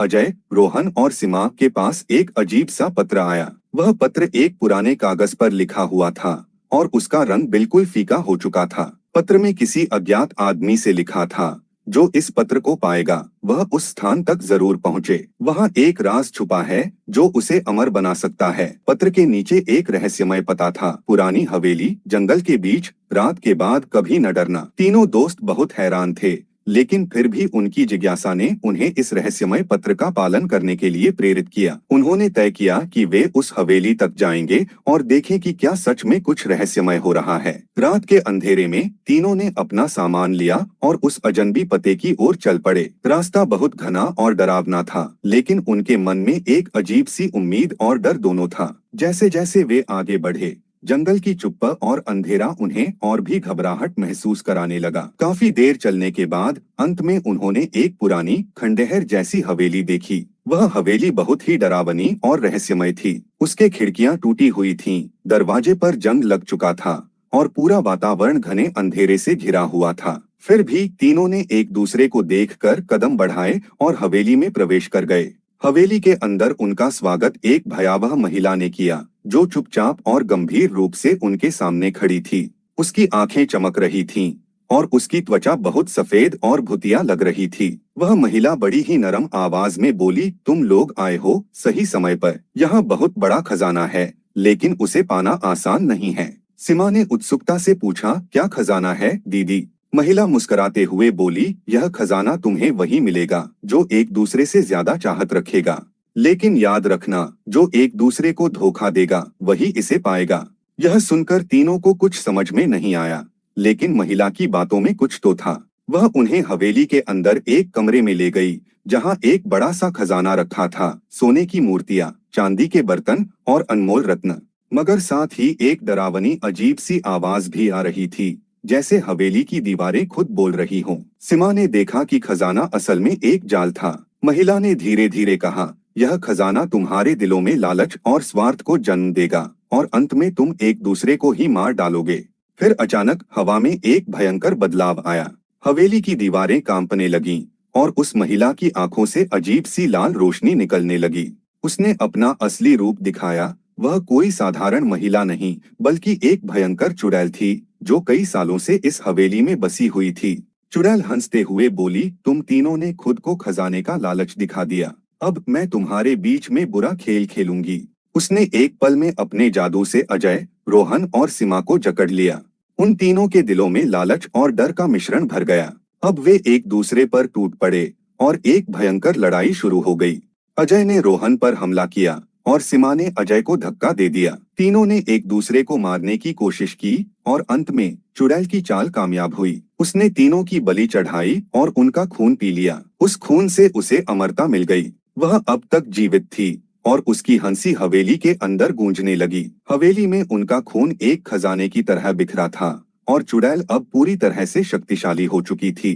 अजय, रोहन और सीमा के पास एक अजीब सा पत्र आया। वह पत्र एक पुराने कागज पर लिखा हुआ था और उसका रंग बिल्कुल फीका हो चुका था। पत्र में किसी अज्ञात आदमी से लिखा था, जो इस पत्र को पाएगा वह उस स्थान तक जरूर पहुँचे। वहाँ एक राज छुपा है जो उसे अमर बना सकता है। पत्र के नीचे एक रहस्यमय पता था, पुरानी हवेली, जंगल के बीच, रात के बाद कभी न डरना। तीनों दोस्त बहुत हैरान थे, लेकिन फिर भी उनकी जिज्ञासा ने उन्हें इस रहस्यमय पत्र का पालन करने के लिए प्रेरित किया। उन्होंने तय किया कि वे उस हवेली तक जाएंगे और देखें कि क्या सच में कुछ रहस्यमय हो रहा है। रात के अंधेरे में तीनों ने अपना सामान लिया और उस अजनबी पते की ओर चल पड़े। रास्ता बहुत घना और डरावना था, लेकिन उनके मन में एक अजीब सी उम्मीद और डर दोनों था। जैसे जैसे वे आगे बढ़े, जंगल की चुप्पा और अंधेरा उन्हें और भी घबराहट महसूस कराने लगा। काफी देर चलने के बाद अंत में उन्होंने एक पुरानी खंडहर जैसी हवेली देखी। वह हवेली बहुत ही डरावनी और रहस्यमय थी। उसके खिड़कियां टूटी हुई थीं, दरवाजे पर जंग लग चुका था और पूरा वातावरण घने अंधेरे से घिरा हुआ था। फिर भी तीनों ने एक दूसरे को देखकर कदम बढ़ाए और हवेली में प्रवेश कर गए। हवेली के अंदर उनका स्वागत एक भयावह महिला ने किया, जो चुपचाप और गंभीर रूप से उनके सामने खड़ी थी। उसकी आंखें चमक रही थीं और उसकी त्वचा बहुत सफेद और भुतिया लग रही थी। वह महिला बड़ी ही नरम आवाज में बोली, तुम लोग आए हो सही समय पर। यहाँ बहुत बड़ा खजाना है, लेकिन उसे पाना आसान नहीं है। सीमा ने उत्सुकता से पूछा, क्या खजाना है दीदी? महिला मुस्कुराते हुए बोली, यह खजाना तुम्हें वही मिलेगा जो एक दूसरे से ज्यादा चाहत रखेगा। लेकिन याद रखना, जो एक दूसरे को धोखा देगा वही इसे पाएगा। यह सुनकर तीनों को कुछ समझ में नहीं आया, लेकिन महिला की बातों में कुछ तो था। वह उन्हें हवेली के अंदर एक कमरे में ले गई, जहां एक बड़ा सा खजाना रखा था, सोने की मूर्तियां, चांदी के बर्तन और अनमोल रत्न। मगर साथ ही एक डरावनी अजीब सी आवाज भी आ रही थी, जैसे हवेली की दीवारें खुद बोल रही हों। सीमा ने देखा कि खजाना असल में एक जाल था। महिला ने धीरे धीरे कहा, यह खजाना तुम्हारे दिलों में लालच और स्वार्थ को जन्म देगा और अंत में तुम एक दूसरे को ही मार डालोगे। फिर अचानक हवा में एक भयंकर बदलाव आया। हवेली की दीवारें कांपने लगीं और उस महिला की आंखों से अजीब सी लाल रोशनी निकलने लगी। उसने अपना असली रूप दिखाया। वह कोई साधारण महिला नहीं, बल्कि एक भयंकर चुड़ैल थी, जो कई सालों से इस हवेली में बसी हुई थी। चुड़ैल हंसते हुए बोली, तुम तीनों ने खुद को खजाने का लालच दिखा दिया। अब मैं तुम्हारे बीच में बुरा खेल खेलूंगी। उसने एक पल में अपने जादू से अजय, रोहन और सीमा को जकड़ लिया। उन तीनों के दिलों में लालच और डर का मिश्रण भर गया। अब वे एक दूसरे पर टूट पड़े और एक भयंकर लड़ाई शुरू हो गई। अजय ने रोहन पर हमला किया और सीमा ने अजय को धक्का दे दिया। तीनों ने एक दूसरे को मारने की कोशिश की और अंत में चुड़ैल की चाल कामयाब हुई। उसने तीनों की बलि चढ़ाई और उनका खून पी लिया। उस खून से उसे अमरता मिल गई। वह अब तक जीवित थी और उसकी हंसी हवेली के अंदर गूंजने लगी। हवेली में उनका खून एक खजाने की तरह बिखरा था और चुड़ैल अब पूरी तरह से शक्तिशाली हो चुकी थी।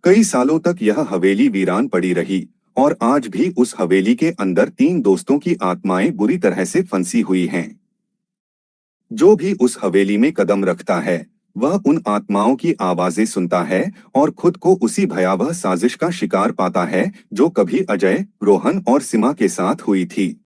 कई सालों तक यह हवेली वीरान पड़ी रही और आज भी उस हवेली के अंदर तीन दोस्तों की आत्माएं बुरी तरह से फंसी हुई हैं। जो भी उस हवेली में कदम रखता है, वह उन आत्माओं की आवाजें सुनता है और खुद को उसी भयावह साजिश का शिकार पाता है, जो कभी अजय, रोहन और सीमा के साथ हुई थी।